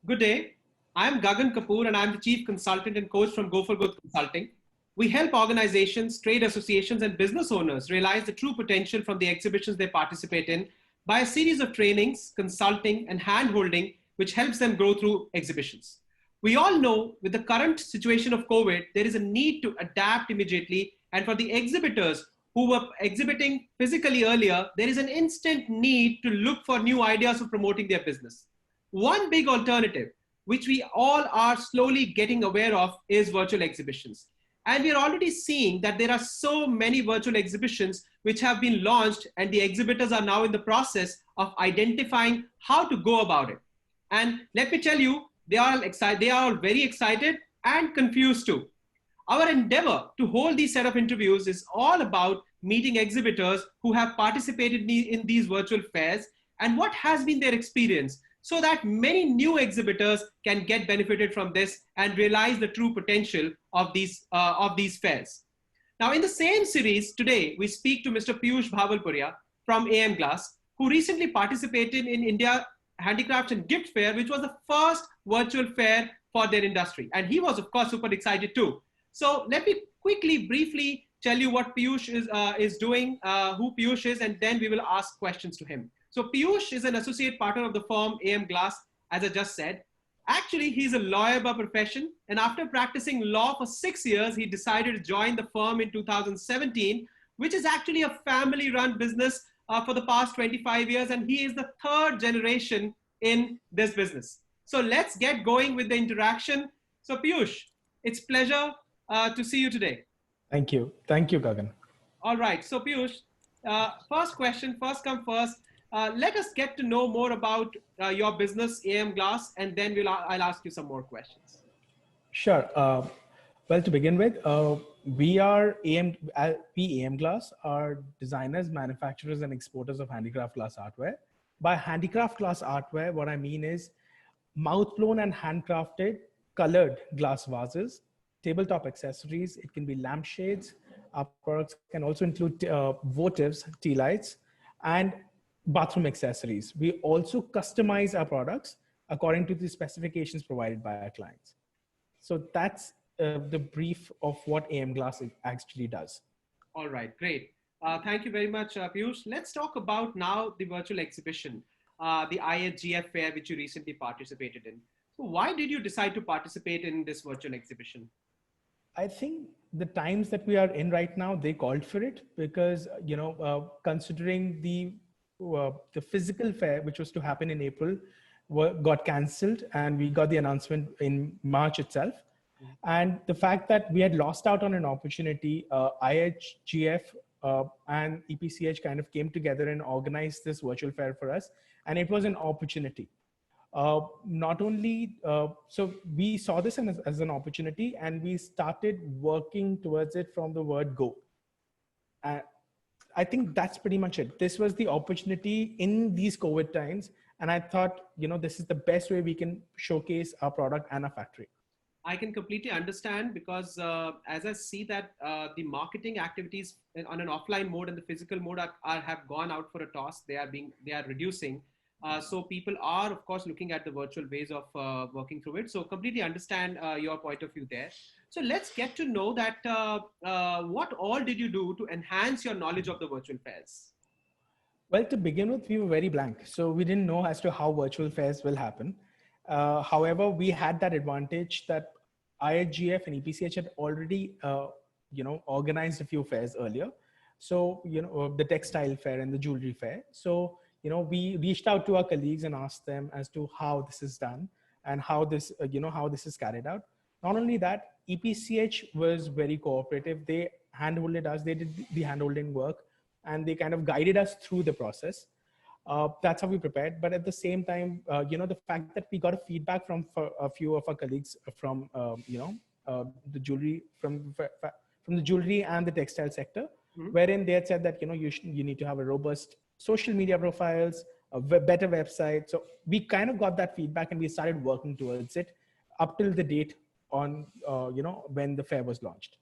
Good day. I'm Gagan Kapoor and I'm the Chief Consultant and Coach from Go for Good Consulting. We help organizations, trade associations, and business owners realize the true potential from the exhibitions they participate in by a series of trainings, consulting, and hand holding, which helps them grow through exhibitions. We all know with the current situation of COVID, there is a need to adapt immediately. And for the exhibitors who were exhibiting physically earlier, there is an instant need to look for new ideas for promoting their business. One big alternative, which we all are slowly getting aware of, is virtual exhibitions. And we are already seeing that there are so many virtual exhibitions which have been launched, and the exhibitors are now in the process of identifying how to go about it. And let me tell you, they are all excited, they are all very excited and confused too. Our endeavor to hold these set of interviews is all about meeting exhibitors who have participated in these virtual fairs and what has been their experience so that many new exhibitors can get benefited from this and realize the true potential of these fairs. Now, in the same series, today we speak to Mr. Piyush Bhavalpuria from AM Glass, who recently participated in India Handicrafts and Gift Fair, which was the first virtual fair for their industry. And he was, of course, super excited too. So let me quickly, briefly tell you what Piyush is doing, who Piyush is, and then we will ask questions to him. So Piyush is an associate partner of the firm AM Glass, as I just said. Actually, he's a lawyer by profession, and after practicing law for 6 years, he decided to join the firm in 2017, which is actually a family-run business for the past 25 years, and he is the third generation in this business. So let's get going with the interaction. So Piyush, it's pleasure to see you today. Thank you. Thank you, Gagan. All right. So Piyush, first question, first come first. Let us get to know more about your business, AM Glass, and then I'll ask you some more questions. Sure. Well, to begin with, we are AM Glass are designers, manufacturers, and exporters of handicraft glass artware. By handicraft glass artware, what I mean is mouth-blown and handcrafted colored glass vases, tabletop accessories. It can be lampshades. Our products can also include votives, tea lights, and bathroom accessories. We also customize our products according to the specifications provided by our clients. So that's the brief of what AM Glass actually does. All right, great. Thank you very much, Piyush. Let's talk about now the virtual exhibition, the IHGF fair, which you recently participated in. So why did you decide to participate in this virtual exhibition? I think the times that we are in right now, they called for it because, considering the physical fair, which was to happen in April, got cancelled, and we got the announcement in March itself. And the fact that we had lost out on an opportunity, IHGF and EPCH kind of came together and organized this virtual fair for us. And it was an opportunity. Not only, so we saw this as an opportunity, and we started working towards it from the word go. I think that's pretty much it. This was the opportunity in these COVID times. And I thought, this is the best way we can showcase our product and our factory. I can completely understand because as I see that the marketing activities on an offline mode and the physical mode have gone out for a toss. They are reducing. So people are, of course, looking at the virtual ways of working through it. So completely understand your point of view there. So let's get to know that what all did you do to enhance your knowledge of the virtual fairs? Well, to begin with, we were very blank. So we didn't know as to how virtual fairs will happen. However, we had that advantage that IHGF and EPCH had already, organized a few fairs earlier. So, the textile fair and the jewelry fair. So, we reached out to our colleagues and asked them as to how this is done and how this, how this is carried out. Not only that, EPCH was very cooperative. They handholded us. They did the handholding work, and they kind of guided us through the process. That's how we prepared. But at the same time, the fact that we got a feedback from a few of our colleagues from, the jewelry, from the jewelry and the textile sector, wherein they had said that, you need to have a robust social media profiles, a better website. So we kind of got that feedback and we started working towards it up till the date on, when the fair was launched.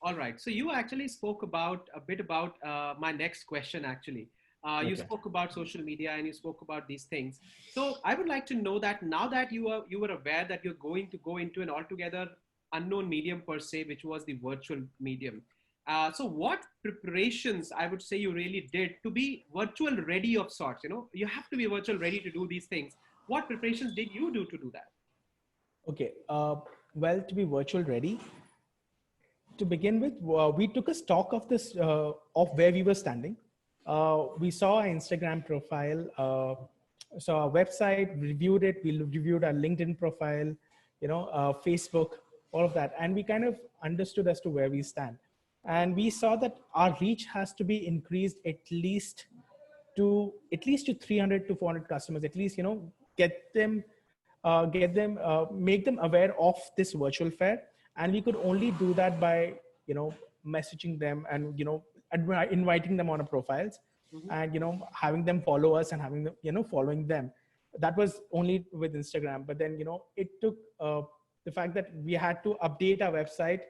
All right. So you actually spoke about a bit about my next question, actually. You Okay. spoke about social media and you spoke about these things. So I would like to know that now that you were aware that you're going to go into an altogether unknown medium per se, which was the virtual medium. So what preparations I would say you really did to be virtual ready of sorts? You know, you have to be virtual ready to do these things. What preparations did you do to do that? Okay. Well, to be virtual ready, to begin with, we took a stock of this, of where we were standing. We saw our Instagram profile, saw our website, reviewed it. We reviewed our LinkedIn profile, Facebook, all of that. And we kind of understood as to where we stand. And we saw that our reach has to be increased at least to 300 to 400 customers, at least, make them aware of this virtual fair. And we could only do that by, messaging them and, inviting them on our profiles, Mm-hmm. and, having them follow us and having them, following them. That was only with Instagram. But then, it took the fact that we had to update our website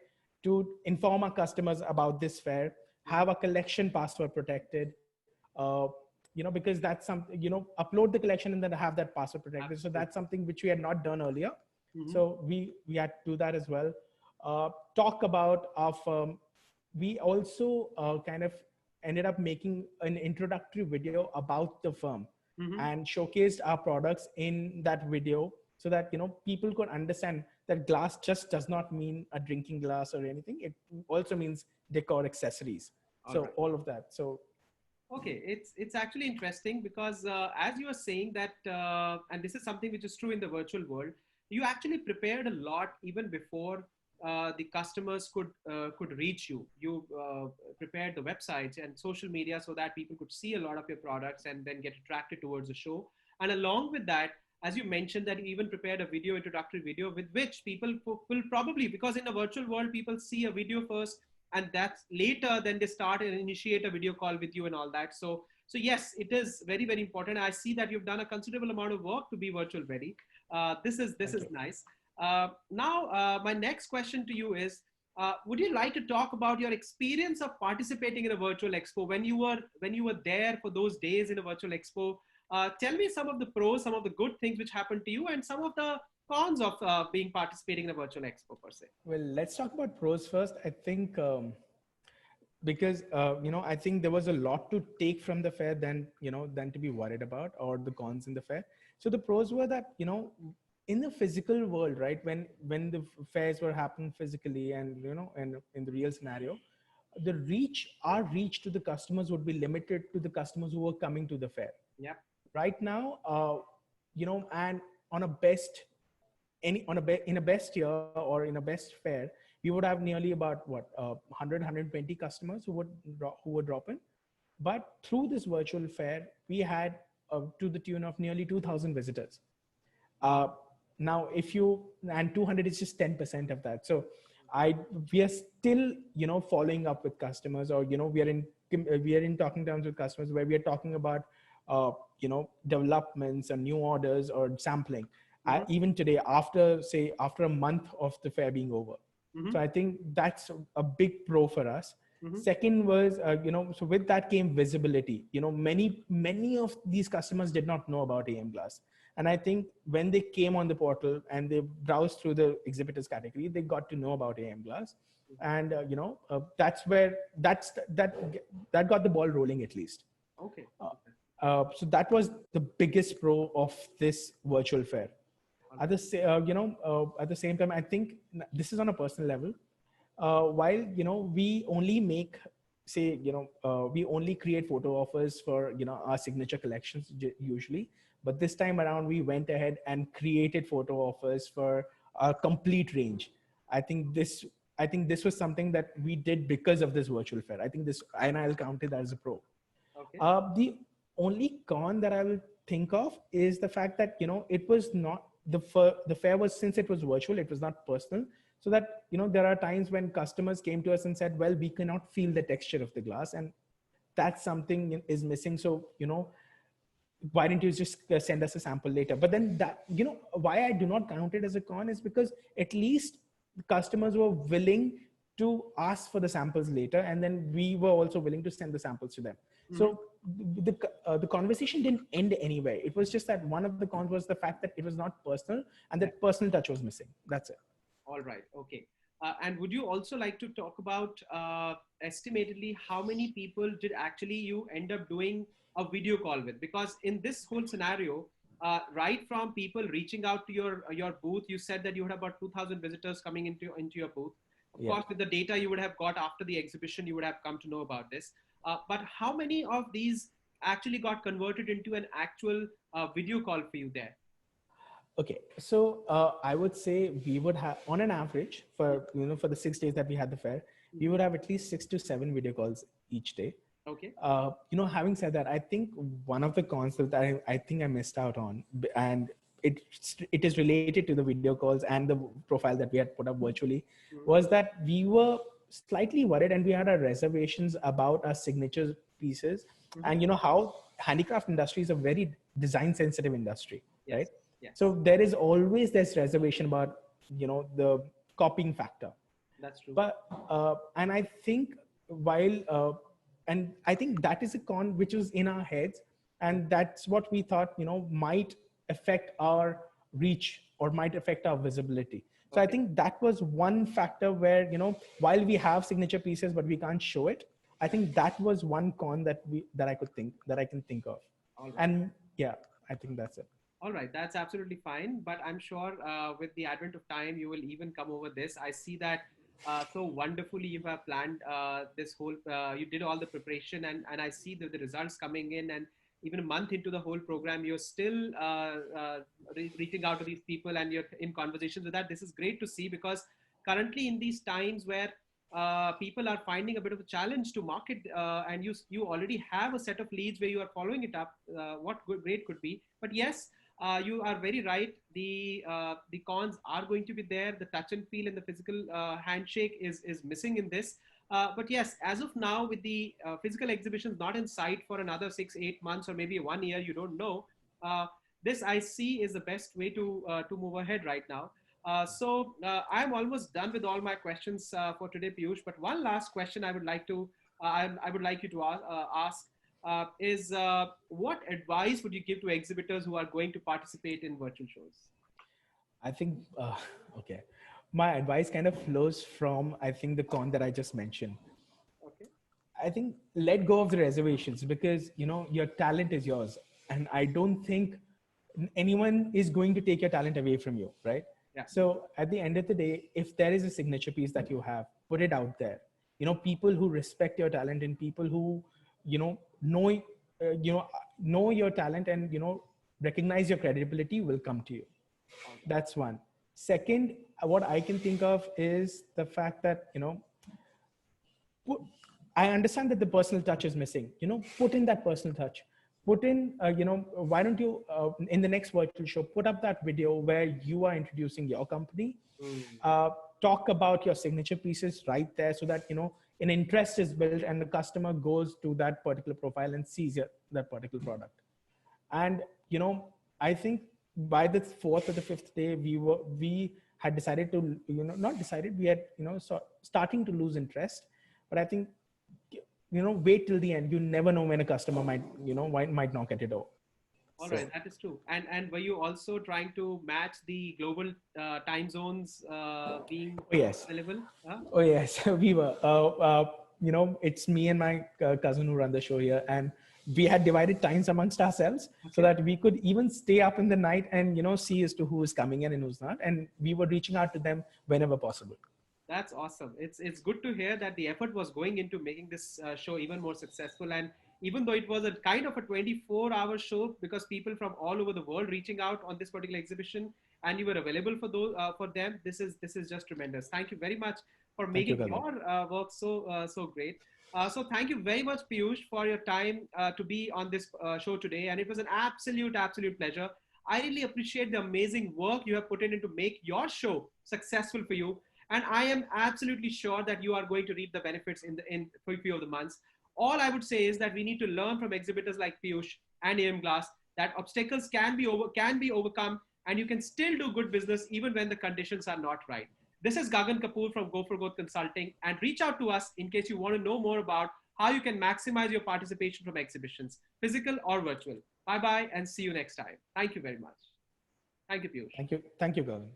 to inform our customers about this fair, have a collection password protected, because that's something, upload the collection and then have that password protected. So Absolutely. that's something which we had not done earlier. Mm-hmm. So we had to do that as well. Talk about our firm. We also kind of ended up making an introductory video about the firm Mm-hmm. and showcased our products in that video, so that people could understand that glass just does not mean a drinking glass or anything. It also means decor accessories. All So right. all of that. So Okay, it's actually interesting because as you were saying that, and this is something which is true in the virtual world, you actually prepared a lot even before the customers could reach you. You prepared the websites and social media so that people could see a lot of your products and then get attracted towards the show. And along with that, as you mentioned, that you even prepared a video, introductory video, with which people will probably, because in a virtual world, people see a video first and that's later then they start and initiate a video call with you and all that. So yes, it is very very important. I see that you've done a considerable amount of work to be virtual ready. This is thank you. nice. Now my next question to you is, would you like to talk about your experience of participating in a virtual expo when you were there for those days in a virtual expo? Tell me some of the pros, some of the good things which happened to you, and some of the cons of being participating in a virtual expo per se. Well, let's talk about pros first. I think because I think there was a lot to take from the fair than to be worried about, or the cons in the fair. So the pros were that in the physical world, right, when the fairs were happening physically, and and in the real scenario, our reach to the customers would be limited to the customers who were coming to the fair. Yeah. Right now, and on a best in a best year or in a best fair, we would have nearly about 100 customers who would drop in. But through this virtual fair, we had to the tune of nearly 2,000 visitors. Wow. uh, Now, if you, and 200 is just 10% of that. So we are still following up with customers, or we are in talking terms with customers, where we are talking about developments and new orders or sampling, Mhm. even today, after a month of the fair being over. So Mhm. I think that's a big pro for us. Mhm. Second was, so with that came visibility. Many of these customers did not know about AM Glass. And I think when they came on the portal and they browsed through the exhibitors category, they got to know about AM Glass. And, that's where that got the ball rolling, at least. Okay. So that was the biggest pro of this virtual fair. All At right. at the same time, I think this is on a personal level. While we only make, say, we only create photo offers for our signature collections usually, but this time around we went ahead and created photo offers for a complete range. I think this I think this was something that we did because of this virtual fair. I think this, and I'll count it as a pro. Okay. The only con that I will think of is the fact that it was not the fair was, since it was virtual, it was not personal. So that there are times when customers came to us and said, "Well, we cannot feel the texture of the glass," and that's something is missing. So why didn't you just send us a sample later? But then that why I do not count it as a con is because at least the customers were willing to ask for the samples later, and then we were also willing to send the samples to them. Mhm. So the conversation didn't end anywhere. It was just that one of the cons was the fact that it was not personal, and that personal touch was missing. That's it. All right. Okay. And would you also like to talk about estimatedly how many people did actually you end up doing a video call with? Because in this whole scenario, right from people reaching out to your booth, you said that you had about 2,000 visitors coming into your booth. Of course, with the data you would have got after the exhibition, you would have come to know about this. But how many of these actually got converted into an actual video call for you there? Okay, so I would say we would have, on an average, for for the 6 days that we had the fair, we would have at least 6 to 7 video calls each day. Okay. Having said that, I think one of the cons that I think I missed out on, and it is related to the video calls and the profile that we had put up virtually, was that we were slightly worried, and we had our reservations about our signature pieces. And how handicraft industry is a very design sensitive industry, right? Yes. So there is always this reservation about the copying factor. That's true. But and I think and I think that is a con which was in our heads, and that's what we thought might affect our reach or might affect our visibility. So I think that was one factor where while we have signature pieces but we can't show it, I think that was one con that I can think of. All right. And yeah, I think that's it. All right, that's absolutely fine. But I'm sure with the advent of time, you will even come over this. I see that so wonderfully you have planned this whole, you did all the preparation, and I see the results coming in, and even a month into the whole program, you're still reaching out to these people and you're in conversations with that. This is great to see, because currently in these times where people are finding a bit of a challenge to market, and you already have a set of leads where you are following it up, what great could be. But yes, you are very right. The cons are going to be there. The touch and feel and the physical handshake is missing in this. But yes, as of now, with the physical exhibitions not in sight for another 6-8 months or maybe 1 year, you don't know. This I see is the best way to move ahead right now. So I'm almost done with all my questions for today, Piyush. But one last question I would like to I would like you to ask is what advice would you give to exhibitors who are going to participate in virtual shows? I think okay, my advice kind of flows from I think the con that I just mentioned. Okay. I think let go of the reservations, because your talent is yours, and I don't think anyone is going to take your talent away from you, right? Yeah. So at the end of the day, if there is a signature piece that you have, put it out there. People who respect your talent and people who know your talent and recognize your credibility will come to you. That's one. Second, what I can think of is the fact that I understand that the personal touch is missing. Put in that personal touch. Put in, why don't you, in the next virtual show, put up that video where you are introducing your company. Talk about your signature pieces right there, so that, an interest is built and the customer goes to that particular profile and sees that particular product. And, I think by the 4th or the 5th day, we had decided to, not decided, we had, starting to lose interest. But I think, wait till the end. You never know when a customer might knock at your door. All right, that is true. And were you also trying to match the global time zones being available? Oh yes, we were. It's me and my cousin who run the show here, and we had divided times amongst ourselves so that we could even stay up in the night and see as to who is coming in and who's not, and we were reaching out to them whenever possible. That's awesome. It's good to hear that the effort was going into making this show even more successful. And even though it was a kind of a 24-hour show, because people from all over the world reaching out on this particular exhibition, and you were available for those for them, this is just tremendous. Thank you very much for making your work so great. So thank you very much, Piyush, for your time to be on this show today. And it was an absolute pleasure. I really appreciate the amazing work you have put in to make your show successful for you. And I am absolutely sure that you are going to reap the benefits in for a few of the months. All I would say is that we need to learn from exhibitors like Piyush and AM Glass that obstacles can be overcome, and you can still do good business even when the conditions are not right. This is Gagan Kapoor from Go for Growth Consulting, and reach out to us in case you want to know more about how you can maximize your participation from exhibitions, physical or virtual. Bye-bye and see you next time. Thank you very much. Thank you, Piyush. Thank you. Thank you, Gagan.